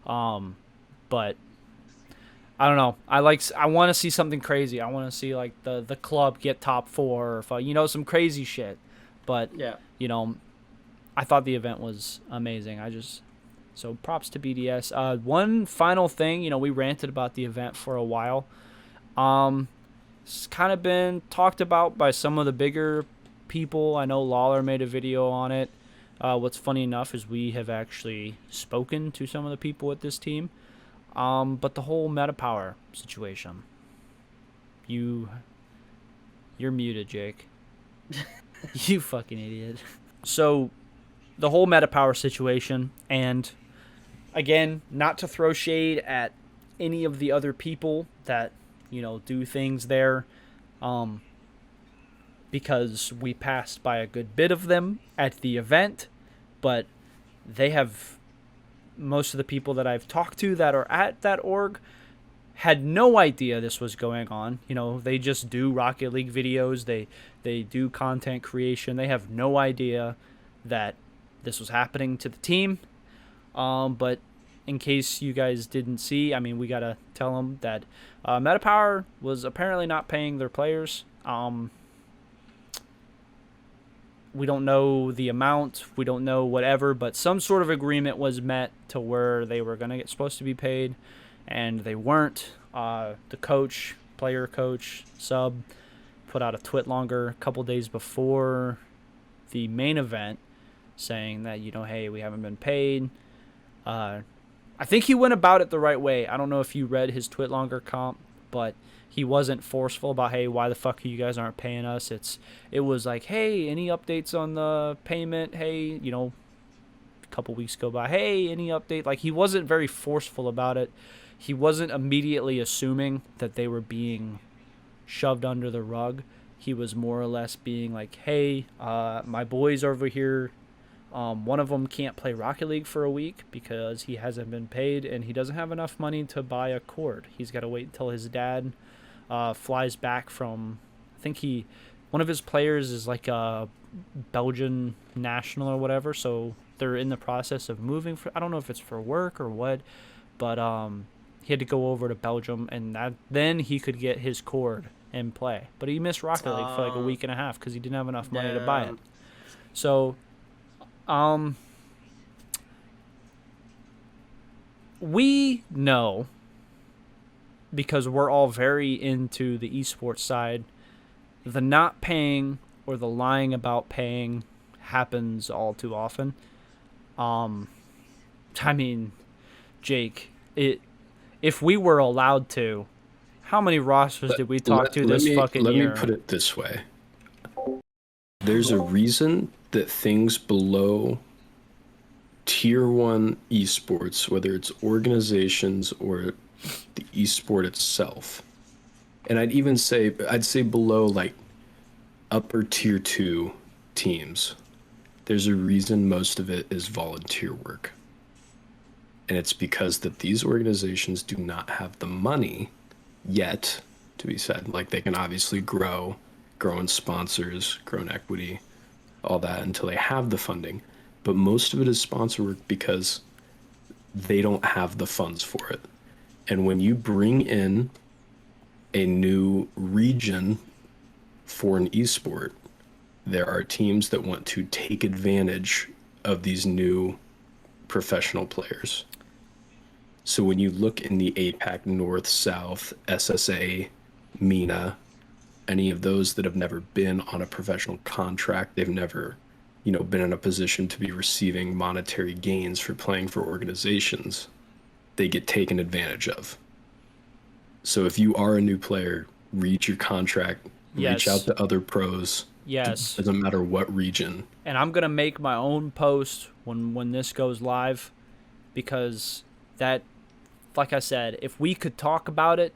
but I don't know. I want to see something crazy. I want to see like the club get top 4, or some crazy shit. But I thought the event was amazing. So props to BDS. One final thing, we ranted about the event for a while. It's kind of been talked about by some of the bigger people. I know Lawler made a video on it. What's funny enough is we have actually spoken to some of the people at this team. But the whole meta power situation. You're muted, Jake. You fucking idiot. So, the whole meta power situation, and again, not to throw shade at any of the other people that, do things there, because we passed by a good bit of them at the event, but most of the people that I've talked to that are at that org had no idea this was going on. They just do Rocket League videos. They do content creation. They have no idea that this was happening to the team. But in case you guys didn't see, we got to tell them that MetaPower was apparently not paying their players. We don't know the amount. We don't know whatever, but some sort of agreement was met to where they were supposed to be paid, and they weren't. The coach, player coach, sub, put out a tweet longer a couple days before the main event saying that, hey, we haven't been paid. I think he went about it the right way. I don't know if you read his tweet longer comp, but he wasn't forceful about, hey, why the fuck you guys aren't paying us? It was like, hey, any updates on the payment? Hey, a couple weeks go by. Hey, any update? Like, he wasn't very forceful about it. He wasn't immediately assuming that they were being shoved under the rug. He was more or less being like, hey, my boys over here, one of them can't play Rocket League for a week because he hasn't been paid, and he doesn't have enough money to buy a cord. He's got to wait until his dad flies back from, I think one of his players is like a Belgian national or whatever, so they're in the process of moving I don't know if it's for work or what, but he had to go over to Belgium, and then he could get his cord and play. But he missed Rocket League for like a week and a half because he didn't have enough money to buy it. So, we know, because we're all very into the esports side, the not paying or the lying about paying happens all too often. Jake, if we were allowed to, how many rosters did we talk to this fucking year? Let me put it this way. There's a reason that things below tier 1 esports, whether it's organizations or the esport itself, and I'd say below like upper tier 2 teams, there's a reason most of it is volunteer work. And it's because that these organizations do not have the money yet, to be said. Like, they can obviously grow in sponsors, grow in equity, all that, until they have the funding. But most of it is sponsor work because they don't have the funds for it. And when you bring in a new region for an esport, there are teams that want to take advantage of these new professional players. So when you look in the APAC North, South, SSA, MENA, any of those that have never been on a professional contract, they've never, been in a position to be receiving monetary gains for playing for organizations, they get taken advantage of. So if you are a new player, reach your contract, reach out Yes. to other pros. Yes. Doesn't matter what region. And I'm gonna make my own post when this goes live, because that, like I said, if we could talk about it,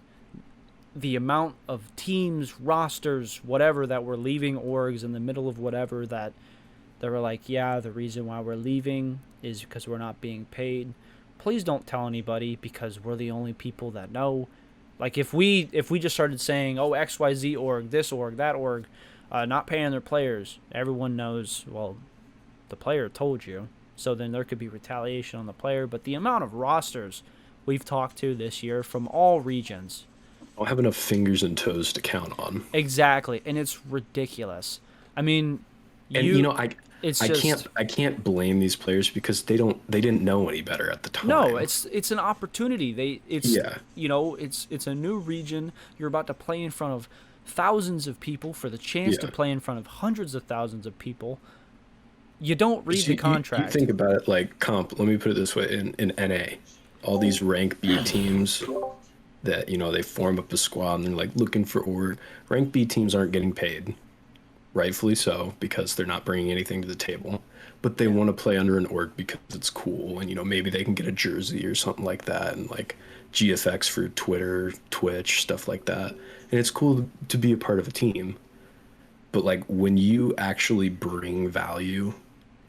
the amount of teams, rosters, whatever that were leaving orgs in the middle of whatever that they were like, yeah, the reason why we're leaving is because we're not being paid. Please don't tell anybody, because we're the only people that know. Like if we just started saying, oh, XYZ org, this org, that org, not paying their players, everyone knows, well, the player told you. So then there could be retaliation on the player. But the amount of rosters we've talked to this year from all regions. I don't have enough fingers and toes to count on. Exactly. And it's ridiculous. I mean, And it's I just, can't blame these players because they didn't know any better at the time. no, it's an opportunity. It's Yeah. it's a new region. You're about to play in front of thousands of people for the chance to Yeah. play in front of hundreds of thousands of people. You don't read the You contract. think about it like comp. Let me put it this way: in NA, all these rank B teams that they form up a squad and they're like looking for org. Rank B teams aren't getting paid, rightfully so, because they're not bringing anything to the table. But they want to play under an org because it's cool, and maybe they can get a jersey or something like that, and like GFX for Twitter, Twitch, stuff like that. And it's cool to be a part of a team. But like when you actually bring value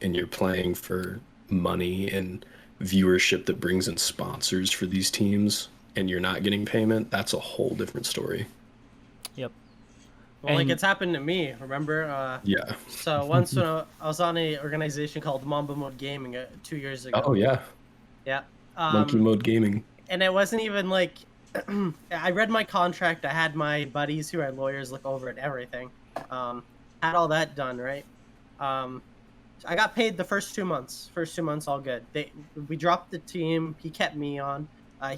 and you're playing for money and viewership that brings in sponsors for these teams and you're not getting payment, that's a whole different story. Yep. Well, like And- it's happened to me. Remember? Yeah. So once when I was on a organization called Mamba Mode Gaming 2 years ago. Oh yeah. Yeah. Monkey Mode Gaming. And it wasn't even like I read my contract. I had my buddies who are lawyers look over it, everything. Had all that done, right? I got paid the first 2 months. First 2 months, all good. We dropped the team. He kept me on.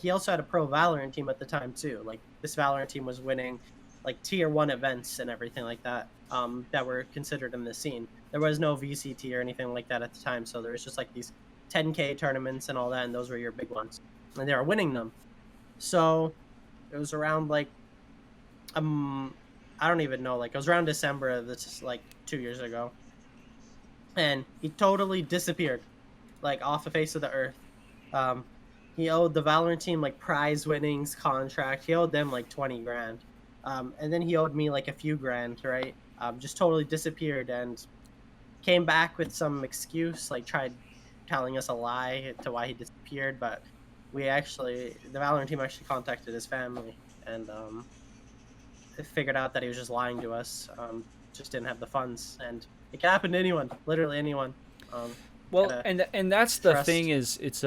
He also had a pro Valorant team at the time too. Like this Valorant team was winning like tier 1 events and everything like that that were considered in the scene. There was no VCT or anything like that at the time, so there was just like these 10K tournaments and all that, and those were your big ones. And they were winning them. So it was around like I don't even know, like it was around December of this, like 2 years ago. And he totally disappeared, like off the face of the earth. He owed the Valorant team like prize winnings contract. He owed them like 20 grand. And then he owed me like a few grand, right? Just totally disappeared and came back with some excuse, like tried telling us a lie to why he disappeared. But the Valorant team actually contacted his family and figured out that he was just lying to us. Just didn't have the funds, and it can happen to anyone, literally anyone. Well, gotta and that's the trust. thing is it's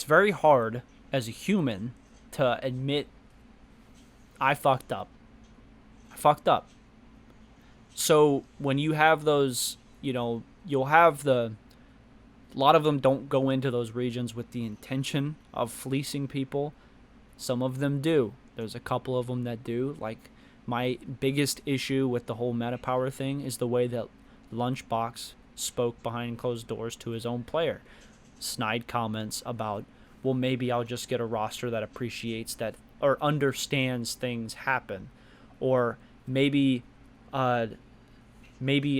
very hard as a human to admit I fucked up. I fucked up. So when you have those, you'll have a lot of them don't go into those regions with the intention of fleecing people. Some of them do. There's a couple of them that do. Like, my biggest issue with the whole meta power thing is the way that Lunchbox spoke behind closed doors to his own player. Snide comments about, well, maybe I'll just get a roster that appreciates that or understands things happen. Or maybe I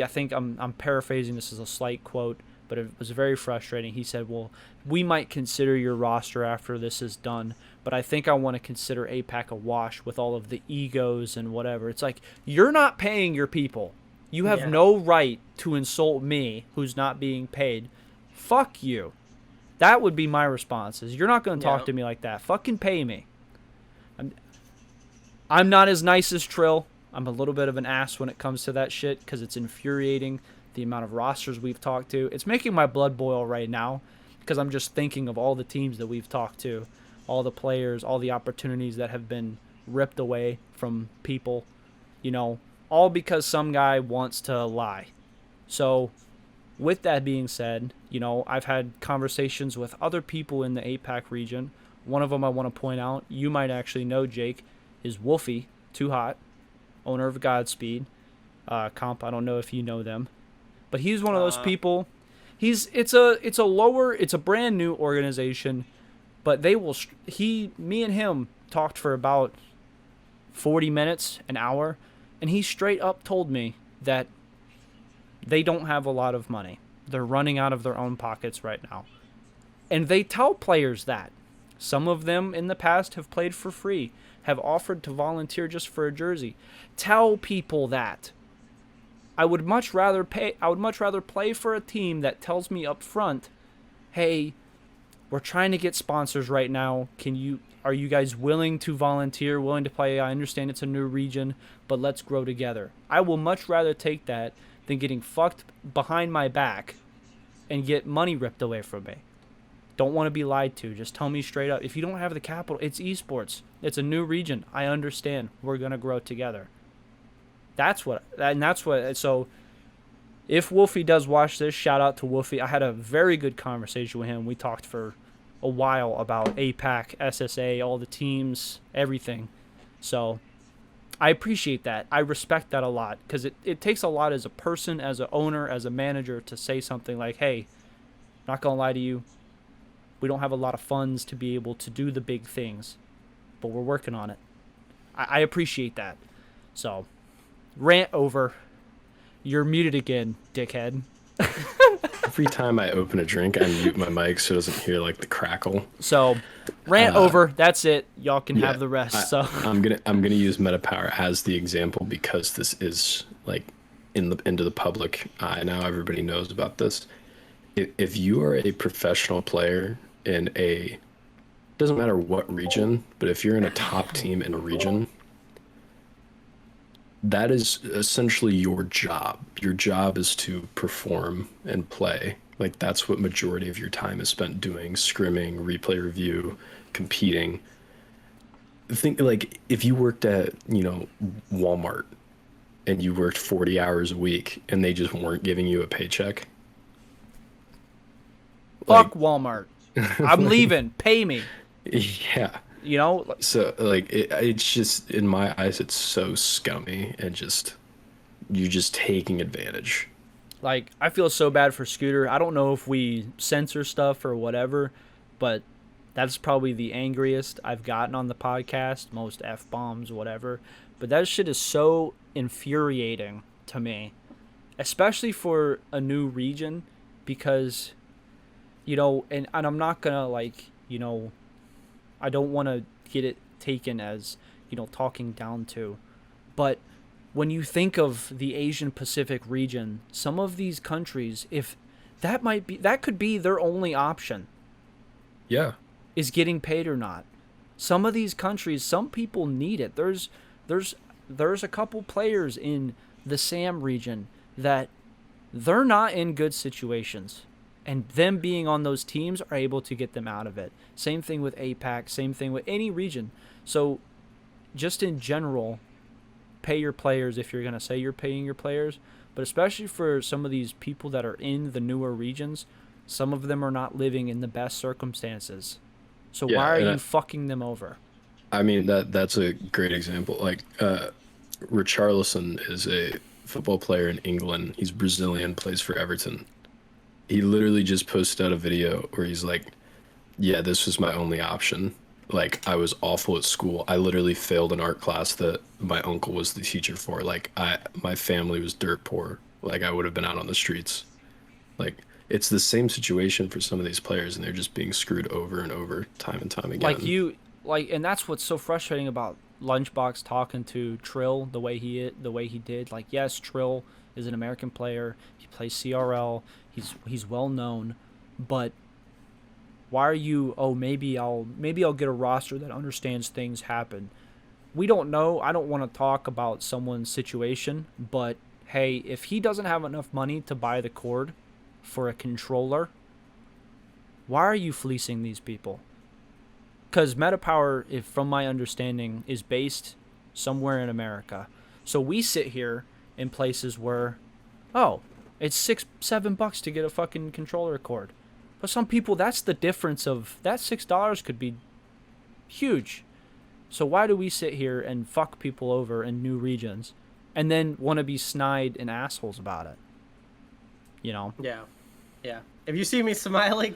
think I'm paraphrasing this as a slight quote, but it was very frustrating. He said, well, we might consider your roster after this is done, but I think I want to consider APAC a wash with all of the egos and whatever. It's like, you're not paying your people. You have no right to insult me, who's not being paid. Fuck you. That would be my response, is you're not going to talk to me like that. Fucking pay me. I'm not as nice as Trill. I'm a little bit of an ass when it comes to that shit because it's infuriating, the amount of rosters we've talked to. It's making my blood boil right now because I'm just thinking of all the teams that we've talked to, all the players, all the opportunities that have been ripped away from people, all because some guy wants to lie. So with that being said, I've had conversations with other people in the APAC region. One of them I want to point out, you might actually know, Jake, is Wolfie, Too Hot, owner of Godspeed. Comp, I don't know if you know them, but he's one of those people. It's a brand new organization, but me and him talked for about 40 minutes, an hour, and he straight up told me that they don't have a lot of money. They're running out of their own pockets right now. And they tell players that. Some of them in the past have played for free, have offered to volunteer just for a jersey. Tell people that. I would much rather play for a team that tells me up front, "Hey, we're trying to get sponsors right now. Are you guys willing to volunteer, willing to play? I understand it's a new region, but let's grow together." I will much rather take that than getting fucked behind my back and get money ripped away from me. Don't want to be lied to. Just tell me straight up. If you don't have the capital, it's esports. It's a new region. I understand. We're going to grow together. So if Wolfie does watch this, shout out to Wolfie. I had a very good conversation with him. We talked for a while about APAC, SSA, all the teams, everything. So I appreciate that. I respect that a lot because it takes a lot as a person, as an owner, as a manager to say something like, "Hey, not going to lie to you. We don't have a lot of funds to be able to do the big things, but we're working on it." I appreciate that. So, rant over. You're muted again, dickhead. Every time I open a drink, I mute my mic so it doesn't hear like the crackle. So, rant over. That's it. Y'all can have the rest. I'm gonna use MetaPower as the example because this is like into the public eye now. Everybody knows about this. If you are a professional player in doesn't matter what region, but if you're in a top team in a region, that is essentially your job. Your job is to perform and play. Like that's what majority of your time is spent doing: scrimming, replay review, competing. Think like if you worked at, Walmart and you worked 40 hours a week and they just weren't giving you a paycheck. Fuck Walmart. I'm leaving. Pay me. Yeah. So like it's just, in my eyes, it's so scummy and you're just taking advantage. Like, I feel so bad for Scooter. I don't know if we censor stuff or whatever, but that's probably the angriest I've gotten on the podcast. Most F-bombs, whatever. But that shit is so infuriating to me, especially for a new region, because, and I'm not gonna I don't want to get it taken as, talking down to. But when you think of the Asian Pacific region, some of these countries, if that could be their only option. Yeah. Is getting paid or not. Some of these countries, some people need it. There's a couple players in the SAM region that they're not in good situations. And them being on those teams are able to get them out of it. Same thing with APAC, same thing with any region. So just in general, pay your players if you're going to say you're paying your players. But especially for some of these people that are in the newer regions, some of them are not living in the best circumstances. So why are you fucking them over? I mean, that's a great example. Like, Richarlison is a football player in England. He's Brazilian, plays for Everton. He literally just posted out a video where he's like, "Yeah, this was my only option. Like, I was awful at school. I literally failed an art class that my uncle was the teacher for. Like, my family was dirt poor. Like, I would have been out on the streets." Like, it's the same situation for some of these players, and they're just being screwed over and over, time and time again. And that's what's so frustrating about Lunchbox talking to Trill the way he did. Like, yes, Trill is an American player. He plays CRL. He's well known, but why are you? Oh, maybe I'll get a roster that understands things happen. We don't know. I don't want to talk about someone's situation, but hey, if he doesn't have enough money to buy the cord for a controller, why are you fleecing these people? Because MetaPower, if from my understanding, is based somewhere in America. So we sit here in places where, It's $6-7 to get a fucking controller cord. But some people, that's the difference of that $6 could be huge. So why do we sit here and fuck people over in new regions and then want to be snide and assholes about it? You know? Yeah. If you see me smiling,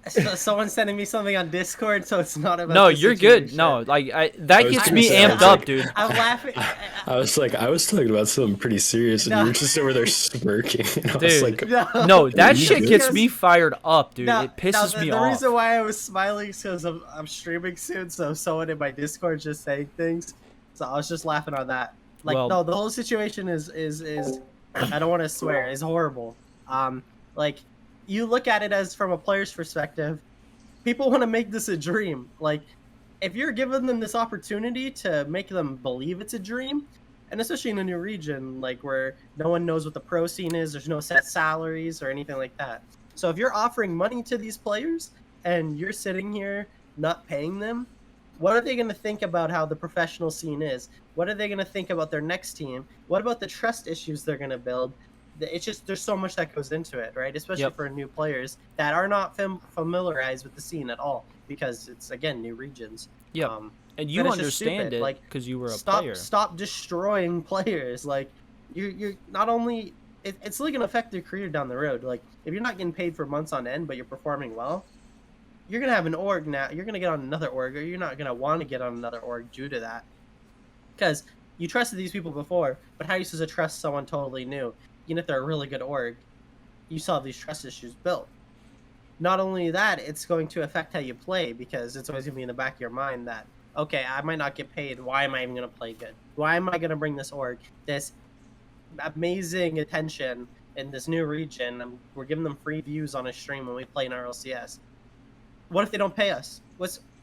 someone's sending me something on Discord, so it's not about. No, the you're situation. good. No, like that gets gonna me say, amped up, dude. I'm laughing. I was talking about something pretty serious, and you were just over there smirking. And I was Dude. like, No, that You shit good? gets me fired up, dude. It pisses me the off. reason why I was smiling is because I'm streaming soon, so someone in my Discord just saying things, so I was just laughing on that. Like, Well- no, the whole situation is I don't want to swear, is horrible. Like, you look at it as from a player's perspective, people want to make this a dream. Like, if you're giving them this opportunity to make them believe it's a dream, and especially in a new region, like where no one knows what the pro scene is, there's no set salaries or anything like that. So if you're offering money to these players and you're sitting here not paying them, what are they going to think about how the professional scene is? What are they going to think about their next team? What about the trust issues they're going to build? It's just, there's so much that goes into it, right? Especially Yep. for new players that are not familiarized with the scene at all, because it's, again, new regions. Yep. And you but it's just understand stupid. it Like, because you were a stop player. stop destroying players. Like, you're not only it's really gonna affect their career down the road. Like, if you're not getting paid for months on end but you're performing well, you're gonna have an org now, you're gonna get on another org, or you're not gonna want to get on another org due to that, because you trusted these people before. But how are you supposed to trust someone totally new? Even if they're a really good org, you still have these trust issues built. Not only that, it's going to affect how you play, because it's always going to be in the back of your mind that, okay, I might not get paid. Why am I even going to play good? Why am I going to bring this org, this amazing attention in this new region? And we're giving them free views on a stream when we play in RLCS. What if they don't pay us?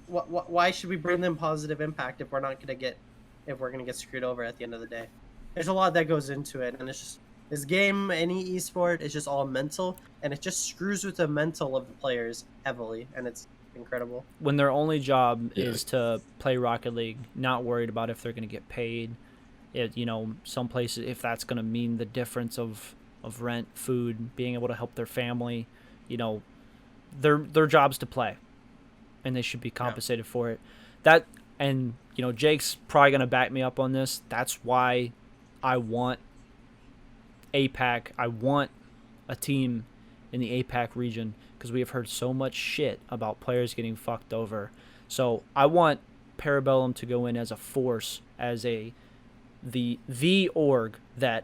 Why should we bring them positive impact if we're not going to get, if we're going to get screwed over at the end of the day? There's a lot that goes into it, and it's just, this game, any esport, is just all mental, and it just screws with the mental of the players heavily, and it's incredible. When their only job Yeah. is to play Rocket League, not worried about if they're going to get paid. Some places, if that's going to mean the difference of rent, food, being able to help their family, their job's to play, and they should be compensated for it. Jake's probably going to back me up on this. That's why I want APAC. I want a team in the APAC region, because we have heard so much shit about players getting fucked over. So I want Parabellum to go in as a force, as the org that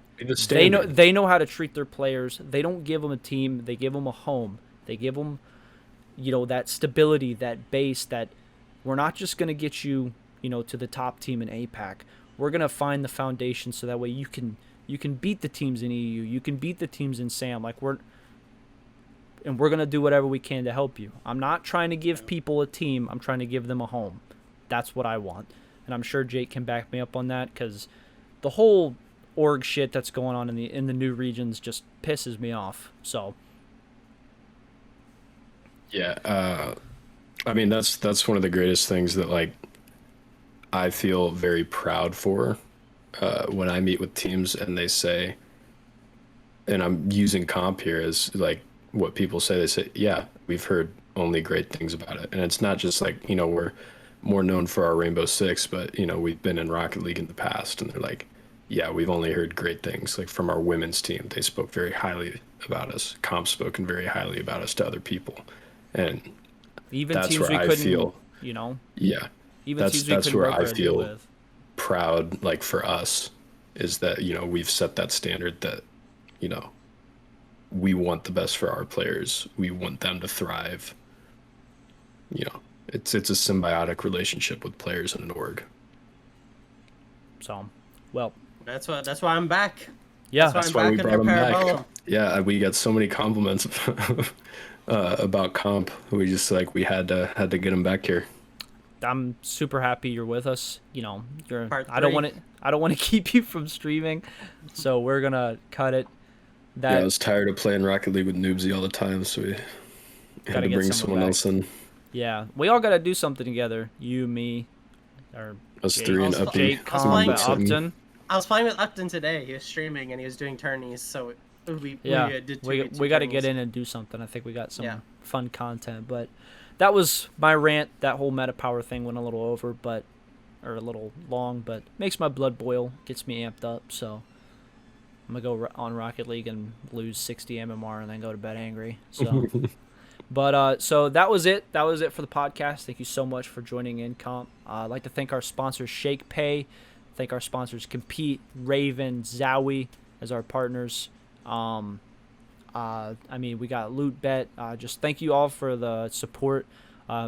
they know how to treat their players. They don't give them a team, they give them a home. They give them that stability, that base, that we're not just going to get you to the top team in APAC. We're going to find the foundation so that way you can beat the teams in EU, you can beat the teams in SAM. We're going to do whatever we can to help you. I'm not trying to give people a team, I'm trying to give them a home. That's what I want. And I'm sure Jake can back me up on that, because the whole org shit that's going on in the new regions just pisses me off. So yeah, I mean, that's one of the greatest things that I feel very proud for when I meet with teams and they say, and I'm using comp here as what people say. They say, yeah, we've heard only great things about it. And it's not just we're more known for our Rainbow Six, but we've been in Rocket League in the past, and they're like, yeah, we've only heard great things. From our women's team, they spoke very highly about us. Comp spoken very highly about us to other people. And even that's teams where we I couldn't, feel, even that's teams we couldn't where work I our deal feel with. proud, for us, is that we've set that standard that we want the best for our players. We want them to thrive. It's a symbiotic relationship with players in an org. So, well, That's why I'm back. yeah, That's why why I'm we back brought him under back. Parabellum. Yeah, we got so many compliments about comp. We just we had to get him back here. I'm super happy you're with us. You're. Part I don't three. want to keep you from streaming, so we're gonna cut it. Yeah, I was tired of playing Rocket League with Noobsie all the time, so we had Gotta to get bring someone someone back. else in. Yeah, we all gotta do something together. You, me, or Us Jake. three and Also, Uppy. Jake, I was Comp, playing- Upton. I was playing with Upton today. He was streaming and he was doing tourneys, so We did we got to get in and do something. I think we got some fun content, but that was my rant. That whole meta power thing went a little over, or a little long, but makes my blood boil, gets me amped up. So I'm gonna go on Rocket League and lose 60 MMR and then go to bed angry. So, but so that was it. That was it for the podcast. Thank you so much for joining in, Comp. I'd like to thank our sponsors, Shakepay. Thank our sponsors, Compete, Raven, Zowie as our partners. I mean, we got Loot Bet. Just thank you all for the support,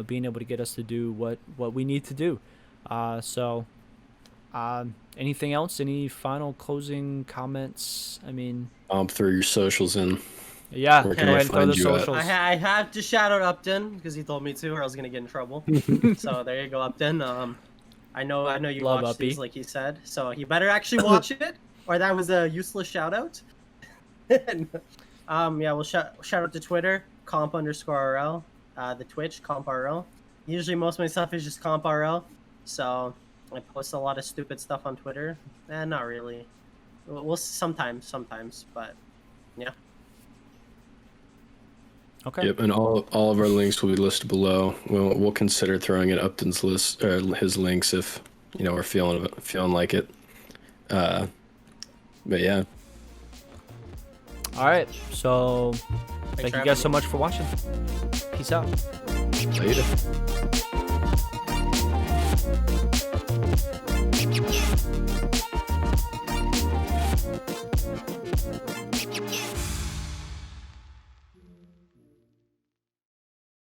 being able to get us to do what we need to do. So, anything else? Any final closing comments? I mean, throw your socials in. Yeah, Where go can I ahead and throw find the you at? socials. I have to shout out Upton because he told me to, or I was gonna get in trouble. So there you go, Upton. I know you Love watch Uppy. these, like he said. So you better actually watch it, or that was a useless shout out. Yeah, we'll shout out to Twitter, comp_RL, the Twitch, comp_RL. Usually most of my stuff is just comp_RL, so I post a lot of stupid stuff on Twitter. Not really. We'll sometimes, but yeah. Okay. Yep, and all of our links will be listed below. We'll consider throwing in Upton's list, or his links, if we're feeling like it. But yeah. All right. So, thank Thanks for you having guys me. so much for watching. Peace out. Later.